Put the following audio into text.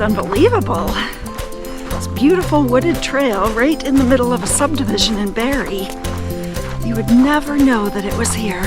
unbelievable. This beautiful wooded trail right in the middle of a subdivision in Barrie. You would never know that it was here.